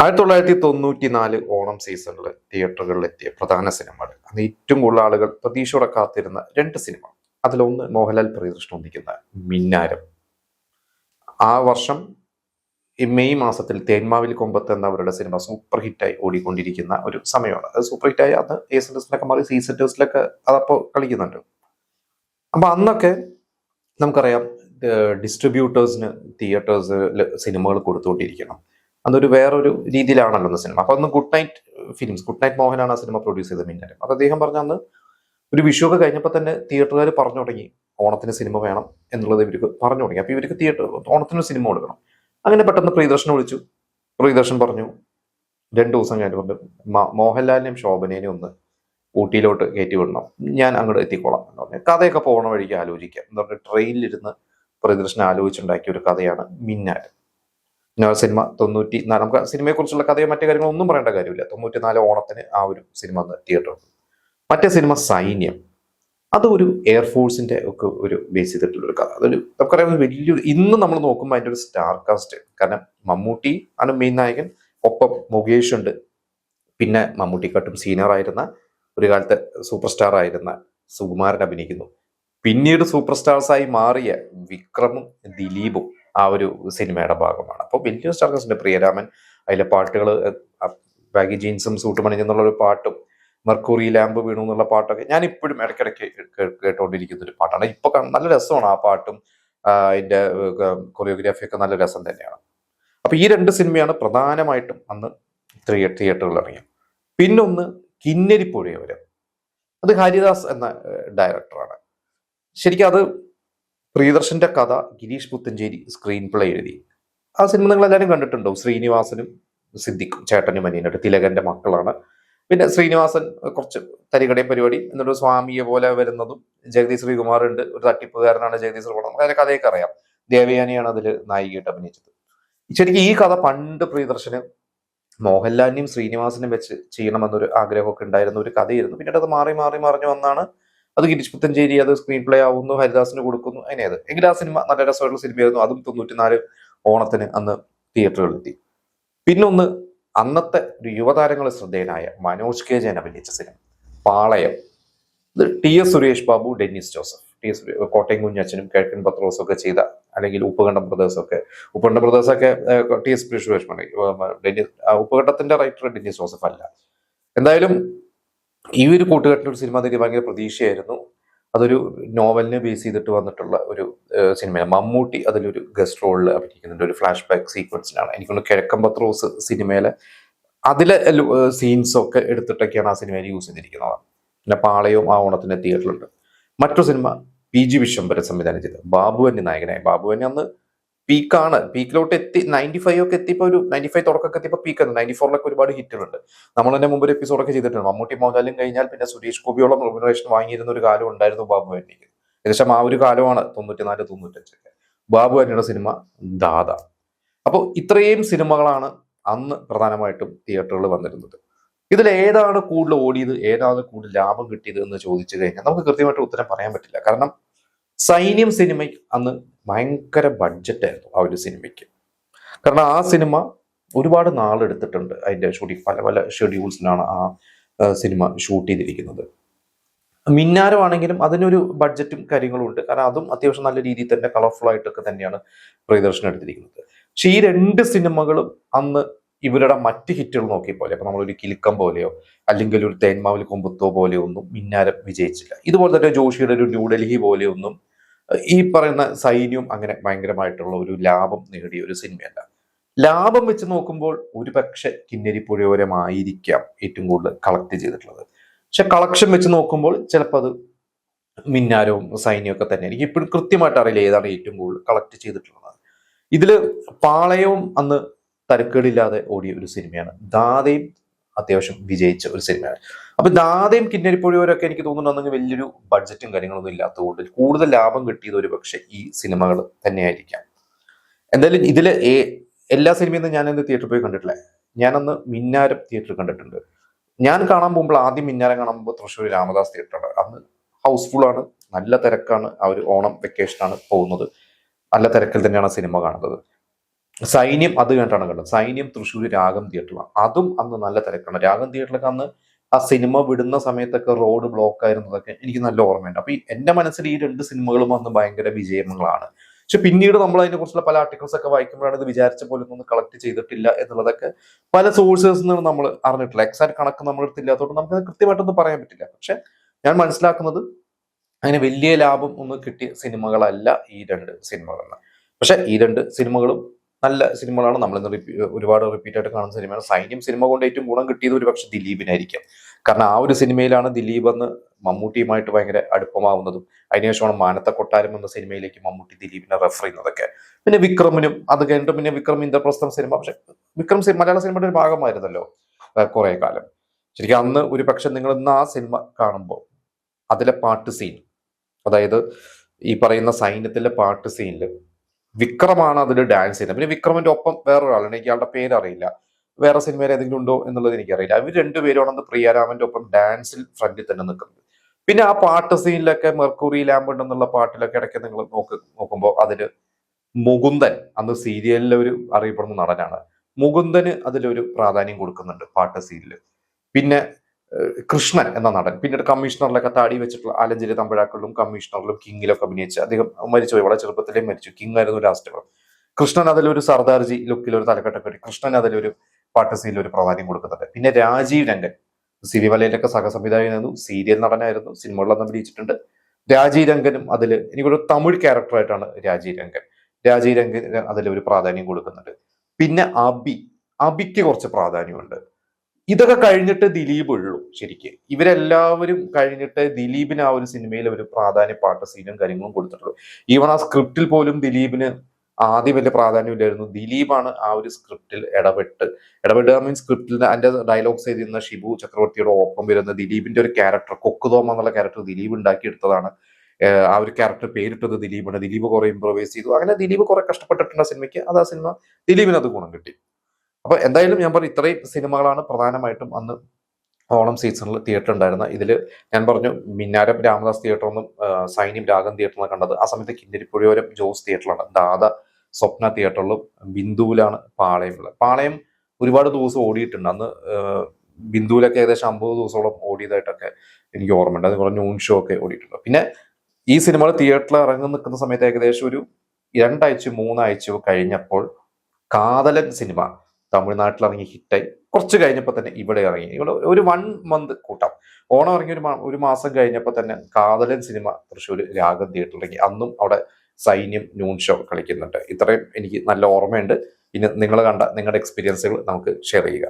1994 ഓണം സീസണിൽ തിയേറ്ററുകളിൽ എത്തിയ പ്രധാന സിനിമകൾ അന്ന് ഏറ്റവും കൂടുതൽ ആളുകൾ പ്രതീക്ഷയോടെ കാത്തിരുന്ന രണ്ട് സിനിമ. അതിലൊന്ന് മോഹൻലാൽ പ്രിയദർശൻ ഒന്നിക്കുന്ന മിന്നാരം. ആ വർഷം ഈ മെയ് മാസത്തിൽ തേന്മാവിൽ കൊമ്പത്ത് എന്ന അവരുടെ സിനിമ സൂപ്പർ ഹിറ്റായി ഓടിക്കൊണ്ടിരിക്കുന്ന ഒരു സമയമാണ്. അത് സൂപ്പർ ഹിറ്റായി അന്ന് എ സെന്റേഴ്സിലൊക്കെ മാറി സി സെന്റേഴ്സിലൊക്കെ അതപ്പോൾ കളിക്കുന്നുണ്ട്. അപ്പൊ അന്നൊക്കെ നമുക്കറിയാം, ഡിസ്ട്രിബ്യൂട്ടേഴ്സിന് തിയേറ്റേഴ്സിൽ സിനിമകൾ കൊടുത്തുകൊണ്ടിരിക്കണം. അതൊരു വേറൊരു രീതിയിലാണല്ലോ അന്ന് സിനിമ. അപ്പൊ അന്ന് good night films, good night മോഹനാണ് ആ സിനിമ പ്രൊഡ്യൂസ് ചെയ്തത് മിന്നാരം. അപ്പൊ അദ്ദേഹം പറഞ്ഞ അന്ന് ഒരു വിഷുവൊക്കെ കഴിഞ്ഞപ്പോൾ തന്നെ തിയേറ്ററുകാർ പറഞ്ഞു തുടങ്ങി ഓണത്തിന് സിനിമ വേണം എന്നുള്ളത് ഇവർക്ക് പറഞ്ഞു തുടങ്ങി. അപ്പൊ ഇവർക്ക് ഓണത്തിന് സിനിമ കൊടുക്കണം. അങ്ങനെ പെട്ടെന്ന് പ്രിയദർശനെ വിളിച്ചു. പ്രിയദർശൻ പറഞ്ഞു 2 ദിവസം കഴിഞ്ഞുകൊണ്ട് മോഹൻലാലിനെയും ശോഭനേനെയും ഒന്ന് ഊട്ടിയിലോട്ട് കയറ്റി വിടണം, ഞാൻ അങ്ങോട്ട് എത്തിക്കോളാം എന്ന് പറഞ്ഞു. കഥയൊക്കെ പോകണ വഴിക്ക് ആലോചിക്കാം എന്ന് പറഞ്ഞ് ട്രെയിനിലിരുന്ന് പ്രിയദർശൻ ആലോചിച്ചുണ്ടാക്കിയ ഒരു കഥയാണ് മിന്നാരം. സിനിമ 94, നമുക്ക് സിനിമയെ കുറിച്ചുള്ള കഥയോ മറ്റു കാര്യങ്ങളോ ഒന്നും പറയേണ്ട കാര്യമില്ല. 94 ഓണത്തിന് ആ ഒരു സിനിമ തിയേറ്ററിൽ. മറ്റേ സിനിമ സൈന്യം, അത് ഒരു എയർഫോഴ്സിന്റെ ഒക്കെ ഒരു ബേസ് ചെയ്തിട്ടുള്ള ഒരു കഥ. അതൊരു നമുക്കറിയാം വലിയൊരു, ഇന്ന് നമ്മൾ നോക്കുമ്പോൾ അതിന്റെ ഒരു സ്റ്റാർ കാസ്റ്റ്. കാരണം മമ്മൂട്ടി ആണ് മെയിൻ നായകൻ, ഒപ്പം മുകേഷ് ഉണ്ട്, പിന്നെ മമ്മൂട്ടിക്കാട്ടും സീനിയർ ആയിരുന്ന ഒരു കാലത്തെ സൂപ്പർ സ്റ്റാർ ആയിരുന്ന സുകുമാരൻ അഭിനയിക്കുന്നു. പിന്നീട് സൂപ്പർ സ്റ്റാർസായി മാറിയ വിക്രമും ദിലീപും ആ ഒരു സിനിമയുടെ ഭാഗമാണ്. അപ്പോൾ വലിയ സ്റ്റാർ കാസ്റ്റിന്റെ പ്രിയരാമൻ, അതിലെ പാട്ടുകൾ ബാഗി ജീൻസും സൂട്ട് പണിഞ്ഞെന്നുള്ള ഒരു പാട്ടും മെർക്കുറി ലാമ്പ് വീണു എന്നുള്ള പാട്ടൊക്കെ ഞാൻ ഇപ്പോഴും ഇടയ്ക്കിടയ്ക്ക് കേട്ടുകൊണ്ടിരിക്കുന്ന ഒരു പാട്ടാണ്. ഇപ്പൊ നല്ല രസമാണ് ആ പാട്ടും, അതിന്റെ കൊറിയോഗ്രാഫി ഒക്കെ നല്ല രസം തന്നെയാണ്. അപ്പൊ ഈ രണ്ട് സിനിമയാണ് പ്രധാനമായിട്ടും അന്ന് തിയേറ്ററുകളിൽ ഇറങ്ങിയത്. പിന്നൊന്ന് കിന്നരിപ്പുഴയോരം, അത് ഹരിദാസ് എന്ന ഡയറക്ടറാണ്. ശരിക്കും അത് പ്രിയദർശന്റെ കഥ ഗിരീഷ് പുത്തഞ്ചേരി സ്ക്രീൻ പ്ലേ എഴുതി. ആ സിനിമ നിങ്ങൾ എല്ലാവരും കണ്ടിട്ടുണ്ടാവും. ശ്രീനിവാസനും സിദ്ദിഖും ചേട്ടനും അനിയനായിട്ട്, തിലകന്റെ മക്കളാണ്. പിന്നെ ശ്രീനിവാസൻ കുറച്ച് തരികടയും പരിപാടി എന്നൊരു സ്വാമിയെ പോലെ വരുന്നതും, ജഗദീഷ് ശ്രീകുമാർ ഉണ്ട്, ഒരു തട്ടിപ്പുകാരനാണ് ജഗദീഷ് ശ്രീകുമാർ. നമുക്ക് അതിന്റെ കഥയൊക്കെ അറിയാം. ദേവയാനിയാണ് അതിൽ നായികയായിട്ട് അഭിനയിച്ചത്. ശരിക്കും ഈ കഥ പണ്ട് പ്രിയദർശന് മോഹൻലാലിനെയും ശ്രീനിവാസനും വെച്ച് ചെയ്യണമെന്നൊരു ആഗ്രഹമൊക്കെ ഉണ്ടായിരുന്ന ഒരു കഥയായിരുന്നു. പിന്നീട് അത് മാറി മാറി മറിഞ്ഞു വന്നാണ് അത് ഗിരീഷ് പുത്തഞ്ചേരി അത് സ്ക്രീൻ പ്ലേ ആവുന്നു, ഹരിദാസിന് കൊടുക്കുന്നു, അതിനേത് എങ്കിലും ആ സിനിമ നല്ല രസമായിട്ടുള്ള സിനിമയായിരുന്നു. അതും 94 ഓണത്തിന് അന്ന് തിയേറ്ററുകളിലെത്തി. പിന്നൊന്ന് അന്നത്തെ ഒരു യുവതാരങ്ങളെ ശ്രദ്ധേയനായ മനോജ് കെ ജയൻ അഭിനയിച്ച സിനിമ പാളയം. ഇത് TS സുരേഷ് ബാബു, ഡെന്നിസ് ജോസഫ്, കോട്ടയം കുഞ്ഞച്ചനും കിഴക്കൻ പത്രോസും ഒക്കെ ചെയ്ത, അല്ലെങ്കിൽ ഉപ്പുകണ്ടം ബ്രദേഴ്സൊക്കെ TS സുരേഷ് ഉപ്പുകണ്ടത്തിന്റെ റൈറ്റർ ഡെന്നിസ് ജോസഫ് അല്ല. എന്തായാലും ഈ ഒരു കൂട്ടുകെട്ടിന്റെ ഒരു സിനിമ എനിക്ക് ഭയങ്കര പ്രതീക്ഷയായിരുന്നു. അതൊരു നോവലിനെ ബേസ് ചെയ്തിട്ട് വന്നിട്ടുള്ള ഒരു സിനിമയാണ്. മമ്മൂട്ടി അതിലൊരു ഗസ്റ്റ് റോളിൽ അഭിനയിക്കുന്നുണ്ട്, ഒരു ഫ്ലാഷ് ബാക്ക് സീക്വൻസിലാണ്. എനിക്കൊന്ന് കിഴക്കൻ പത്രോസ് സിനിമയിലെ അതിലെ സീൻസ് ഒക്കെ എടുത്തിട്ടൊക്കെയാണ് ആ സിനിമയിൽ യൂസ് ചെയ്തിരിക്കുന്നത്. പിന്നെ പാളയവും ആ ഓണത്തിന്റെ തിയേറ്ററിലുണ്ട്. മറ്റൊരു സിനിമ PG വിശ്വംഭരൻ സംവിധാനം ചെയ്തത്, ബാബുവന്യ നായകനായി. ബാബുവന്യ അന്ന് പീക്കാണ്, പീക്കിലോട്ട് എത്തി. 95 ഒക്കെ എത്തിയപ്പോ, ഒരു 95 തുടക്കമൊക്കെ എത്തിയപ്പോൾ പീക്കാണ്. 94 ഒരുപാട് ഹിറ്റുകളുണ്ട്. നമ്മൾ തന്നെ മുമ്പ് ഒരു എപ്പിസോഡൊക്കെ ചെയ്തിട്ടുണ്ട്. മമ്മൂട്ടി മോഹൻലാലും കഴിഞ്ഞാൽ പിന്നെ സുരേഷ് ഗോപിയോളം റെമ്യൂണറേഷൻ വാങ്ങിയിരുന്ന ഒരു കാലം ഉണ്ടായിരുന്നു ബാബുവന്യക്ക്. ഏകദേശം ആ ഒരു കാലമാണ് 94, 95. ബാബുവന്യയുടെ സിനിമ ദാദ. അപ്പോൾ ഇത്രയും സിനിമകളാണ് അന്ന് പ്രധാനമായിട്ടും തിയേറ്ററുകളിൽ വന്നിരുന്നത്. ഇതിൽ ഏതാണ് കൂടുതൽ ഓടിയത്, ഏതാണ് കൂടുതൽ ലാഭം കിട്ടിയത് എന്ന് ചോദിച്ചു കഴിഞ്ഞാൽ നമുക്ക് കൃത്യമായിട്ട് ഉത്തരം പറയാൻ പറ്റില്ല. കാരണം സൈന്യം സിനിമ അന്ന് ഭയങ്കര ബഡ്ജറ്റായിരുന്നു ആ ഒരു സിനിമയ്ക്ക്. കാരണം ആ സിനിമ ഒരുപാട് നാളെടുത്തിട്ടുണ്ട്. അതിന്റെ ഷൂട്ടിംഗ് പല പല ഷെഡ്യൂൾസിലാണ് ആ സിനിമ ഷൂട്ട് ചെയ്തിരിക്കുന്നത്. മിന്നാരമാണെങ്കിലും അതിനൊരു ബഡ്ജറ്റും കാര്യങ്ങളും ഉണ്ട്. കാരണം അതും അത്യാവശ്യം നല്ല രീതിയിൽ തന്നെ കളർഫുൾ ആയിട്ടൊക്കെ തന്നെയാണ് പ്രിയദർശൻ എടുത്തിരിക്കുന്നത്. പക്ഷെ ഈ രണ്ട് സിനിമകളും അന്ന് ഇവരുടെ മറ്റ് ഹിറ്റുകൾ നോക്കിയപ്പോലെ, അപ്പൊ നമ്മളൊരു കിലുക്കം പോലെയോ അല്ലെങ്കിൽ ഒരു തേന്മാവിൽ കൊമ്പത്തോ പോലെയോ ഒന്നും മിന്നാരം വിജയിച്ചില്ല. ഇതുപോലെ തന്നെ ജോഷിയുടെ ഒരു ന്യൂഡൽഹി പോലെയൊന്നും ഈ പറയുന്ന സൈന്യവും അങ്ങനെ ഭയങ്കരമായിട്ടുള്ള ഒരു ലാഭം നേടിയ ഒരു സിനിമയല്ല. ലാഭം വെച്ച് നോക്കുമ്പോൾ ഒരു പക്ഷെ കിന്നരിപ്പുഴയോരമായിരിക്കാം ഏറ്റവും കൂടുതൽ കളക്ട് ചെയ്തിട്ടുള്ളത്. പക്ഷെ കളക്ഷൻ വെച്ച് നോക്കുമ്പോൾ ചിലപ്പോൾ അത് മിന്നാരവും സൈന്യവും ഒക്കെ തന്നെ. എനിക്ക് ഇപ്പോഴും കൃത്യമായിട്ട് അറിയില്ല ഏതാണ് ഏറ്റവും കൂടുതൽ കളക്ട് ചെയ്തിട്ടുള്ളത്. ഇതില് പാളയവും അന്ന് തരക്കേടില്ലാതെ ഓടിയ ഒരു സിനിമയാണ്. ദാദയും അത്യാവശ്യം വിജയിച്ച ഒരു സിനിമയാണ്. അപ്പൊ ദാദയും കിന്നരിപ്പുഴയോരൊക്കെ എനിക്ക് തോന്നുന്നുണ്ടെങ്കിൽ വലിയൊരു ബഡ്ജറ്റും കാര്യങ്ങളൊന്നും ഇല്ലാത്തതുകൊണ്ട് കൂടുതൽ ലാഭം കിട്ടിയത് ഒരു പക്ഷെ ഈ സിനിമകൾ തന്നെയായിരിക്കാം. എന്തായാലും ഇതിലെ എല്ലാ സിനിമയും ഞാൻ ഇന്ന് തിയേറ്ററിൽ പോയി കണ്ടിട്ടില്ല. ഞാനന്ന് മിന്നാരം തിയേറ്ററിൽ കണ്ടിട്ടുണ്ട്. ഞാൻ കാണാൻ പോകുമ്പോൾ ആദ്യം മിന്നാരം കാണാൻ പോകുമ്പോൾ തൃശ്ശൂർ രാമദാസ് തിയേറ്ററാണ്. അന്ന് ഹൗസ്ഫുൾ ആണ്, നല്ല തിരക്കാണ്. ആ ഒരു ഓണം വെക്കേഷനാണ് പോകുന്നത്. നല്ല തിരക്കിൽ തന്നെയാണ് സിനിമ കാണുന്നത്. സൈന്യം അത് കണ്ടാണ് കണ്ടത്. സൈന്യം തൃശ്ശൂർ രാഗം തിയേറ്ററിലാണ്. അതും അന്ന് നല്ല തിരക്കാണ്. രാഗം തിയേറ്ററിലൊക്കെ അന്ന് ആ സിനിമ വിടുന്ന സമയത്തൊക്കെ റോഡ് ബ്ലോക്ക് ആയിരുന്നതൊക്കെ എനിക്ക് നല്ല ഓർമ്മയുണ്ട്. അപ്പൊ എന്റെ മനസ്സിൽ ഈ രണ്ട് സിനിമകളും അന്ന് ഭയങ്കര വിജയങ്ങളാണ്. പക്ഷെ പിന്നീട് നമ്മൾ അതിനെ കുറിച്ചുള്ള പല ആർട്ടിക്കിൾസ് ഒക്കെ വായിക്കുമ്പോഴാണ് ഇത് വിചാരിച്ച പോലെ ഒന്നും കളക്ട് ചെയ്തിട്ടില്ല എന്നുള്ളതൊക്കെ പല സോഴ്സേഴ്സിൽ നിന്ന് നമ്മൾ അറിഞ്ഞിട്ടില്ല. എക്സാക്ട് കണക്ക് നമ്മുടെ അടുത്ത് ഇല്ലാത്തതുകൊണ്ട് നമുക്ക് കൃത്യമായിട്ടൊന്നും പറയാൻ പറ്റില്ല. പക്ഷെ ഞാൻ മനസ്സിലാക്കുന്നത് അങ്ങനെ വലിയ ലാഭം ഒന്നും കിട്ടിയ സിനിമകളല്ല ഈ രണ്ട് സിനിമകൾ. പക്ഷെ ഈ രണ്ട് സിനിമകളും നല്ല സിനിമകളാണ്. നമ്മൾ ഒരുപാട് റിപ്പീറ്റ് ആയിട്ട് കാണുന്ന സിനിമയാണ്. സൈന്യം സിനിമ കൊണ്ട് ഏറ്റവും ഗുണം കിട്ടിയത് ഒരു പക്ഷെ ദിലീപിനായിരിക്കും. കാരണം ആ ഒരു സിനിമയിലാണ് ദിലീപ് എന്ന് മമ്മൂട്ടിയുമായിട്ട് ഭയങ്കര അടുപ്പമാവുന്നതും അതിനുശേഷമാണ് മാനത്ത കൊട്ടാരം എന്ന സിനിമയിലേക്ക് മമ്മൂട്ടി ദിലീപിനെ റെഫർ ചെയ്യുന്നതൊക്കെ. പിന്നെ വിക്രമിനും അത് കഴിഞ്ഞിട്ട് പിന്നെ വിക്രം ഇന്ദ്രപ്രസ്ഥം സിനിമ. പക്ഷെ വിക്രം മലയാള സിനിമയുടെ ഒരു ഭാഗമായിരുന്നല്ലോ കുറെ കാലം. ശരിക്കും അന്ന് ഒരു പക്ഷെ നിങ്ങൾ ഇന്ന് ആ സിനിമ കാണുമ്പോൾ അതിലെ പാട്ട് സീൻ, അതായത് ഈ പറയുന്ന സൈന്യത്തിലെ പാട്ട് സീനിൽ വിക്രമാണ് അതിൽ ഡാൻസ് ചെയ്യുന്നത്. പിന്നെ വിക്രമിന്റെ ഒപ്പം വേറൊരാളുണ്ട്, എനിക്ക് അയാളുടെ പേര് അറിയില്ല, വേറെ സിനിമയിൽ ഏതെങ്കിലും ഉണ്ടോ എന്നുള്ളത് എനിക്കറിയില്ല. അവർ രണ്ടുപേരാണ് പ്രിയാരാമന്റെ ഒപ്പം ഡാൻസിൽ ഫ്രണ്ടിൽ തന്നെ നിൽക്കുന്നത്. പിന്നെ ആ പാട്ട് സീനിലൊക്കെ മെർക്കുറി ലാമ്പ് എന്നുള്ള പാട്ടിലൊക്കെ ഇടയ്ക്ക് നിങ്ങൾ നോക്കുമ്പോൾ അതില് മുകുന്ദൻ, അന്ന് സീരിയലിലെ ഒരു അറിയപ്പെടുന്ന നടനാണ്, മുകുന്ദന് അതിലൊരു പ്രാധാന്യം കൊടുക്കുന്നുണ്ട് പാട്ട് സീനില്. പിന്നെ കൃഷ്ണൻ എന്ന നടൻ പിന്നീട് കമ്മീഷണറിലൊക്കെ താടി വെച്ചിട്ടുള്ള ആലഞ്ചേരി തമ്പഴാക്കളിലും കമ്മീഷണറിലും കിങ്ങിലൊക്കെ അഭിനയിച്ച് അദ്ദേഹം മരിച്ചുപോയി, വളരെ ചെറുപ്പത്തിലേ മരിച്ചു. കിങ് ആയിരുന്നു ലാസ്റ്റ്. കൃഷ്ണൻ അതിലൊരു സർദാർജി ലുക്കിൽ ഒരു തലക്കെട്ടൊക്കെ ഇട്ട് കൃഷ്ണൻ അതിലൊരു പാട്ട് സീനിൽ ഒരു പ്രാധാന്യം കൊടുക്കുന്നുണ്ട്. പിന്നെ രാജീവ് രംഗൻ സിനിമയിലൊക്കെ സഹസംവിധായകനായിരുന്നു, സീരിയൽ നടനായിരുന്നു, സിനിമകളിലൊന്നും അഭിനയിച്ചിട്ടുണ്ട്. രാജീവ് രംഗനും അതില് എനിക്കൊരു തമിഴ് ക്യാരക്ടറായിട്ടാണ് രാജീവ് രംഗൻ അതിലൊരു പ്രാധാന്യം കൊടുക്കുന്നുണ്ട്. പിന്നെ അബിക്ക് കുറച്ച് പ്രാധാന്യമുണ്ട്. ഇതൊക്കെ കഴിഞ്ഞിട്ട് ദിലീപ് ഉള്ളൂ. ശരിക്ക് ഇവരെല്ലാവരും കഴിഞ്ഞിട്ട് ദിലീപിന് ആ ഒരു സിനിമയിൽ ഒരു പ്രാധാന്യ പാട്ട് സീനും കാര്യങ്ങളും കൊടുത്തിട്ടുള്ളൂ. ഈവൺ ആ സ്ക്രിപ്റ്റിൽ പോലും ദിലീപിന് ആദ്യം വലിയ പ്രാധാന്യമില്ലായിരുന്നു. ദിലീപാണ് ആ ഒരു സ്ക്രിപ്റ്റിൽ ഇടപെടുക മീൻസ് സ്ക്രിപ്റ്റിൽ അതിന്റെ ഡയലോഗ്സ് എഴുതുന്ന ഷിബു ചക്രവർത്തിയുടെ ഒപ്പം വരുന്ന ദിലീപിന്റെ ഒരു ക്യാരക്ടർ, കൊക്കുതോമ എന്നുള്ള ക്യാരക്ടർ ദിലീപ് ഉണ്ടാക്കിയെടുത്തതാണ്. ആ ഒരു ക്യാരക്ടർ പേരിട്ടത് ദിലീപാണ്. ദിലീപ് കുറെ ഇംപ്രവൈസ് ചെയ്തു. അങ്ങനെ ദിലീപ് കുറെ കഷ്ടപ്പെട്ടിട്ടുണ്ട് സിനിമയ്ക്ക്. അത് ആ സിനിമ ദിലീപിന് അത് ഗുണം കിട്ടി. അപ്പൊ എന്തായാലും ഞാൻ പറഞ്ഞു ഇത്രയും സിനിമകളാണ് പ്രധാനമായിട്ടും അന്ന് ഓണം സീസണിൽ തിയേറ്റർ ഉണ്ടായിരുന്ന. ഇതിൽ ഞാൻ പറഞ്ഞു മിന്നാരം രാമദാസ് തിയേറ്ററൊന്നും സൈന്യം രാഗം തിയേറ്ററിലാണ് കണ്ടത്. ആ സമയത്ത് കിന്നരിപ്പുഴയോരം ജോസ് തിയേറ്ററിലാണ്, ദാദ സ്വപ്ന തിയേറ്ററിലും ബിന്ദുവിലാണ് പാളയമുള്ളത്. പാളയം ഒരുപാട് ദിവസം ഓടിയിട്ടുണ്ട് അന്ന്. ബിന്ദുവിലൊക്കെ ഏകദേശം 50 ദിവസത്തോളം ഓടിയതായിട്ടൊക്കെ എനിക്ക് ഓർമ്മയുണ്ട്. അതുപോലെ നൂൺ ഷോ ഒക്കെ ഓടിയിട്ടുണ്ട്. പിന്നെ ഈ സിനിമകൾ തിയേറ്ററിൽ ഇറങ്ങി നിൽക്കുന്ന സമയത്ത് ഏകദേശം ഒരു 2 ആഴ്ച 3 ആഴ്ചയോ കഴിഞ്ഞപ്പോൾ കാതലൻ സിനിമ തമിഴ്നാട്ടിൽ ഇറങ്ങി ഹിറ്റായി. കുറച്ച് കഴിഞ്ഞപ്പോൾ തന്നെ ഇവിടെ ഇറങ്ങി. ഇവിടെ ഒരു 1 മന്ത് കൂട്ടാം. ഓണം ഇറങ്ങി ഒരു മാസം കഴിഞ്ഞപ്പോൾ തന്നെ കാതലൻ സിനിമ തൃശ്ശൂർ രാഗം തിയേറ്ററിൽ ഇറങ്ങി. അന്നും അവിടെ സൈന്യം നൂൺ ഷോ കളിക്കുന്നുണ്ട്. ഇത്രയും എനിക്ക് നല്ല ഓർമ്മയുണ്ട്. ഇനി നിങ്ങൾ കണ്ട നിങ്ങളുടെ എക്സ്പീരിയൻസുകൾ നമുക്ക് ഷെയർ ചെയ്യുക.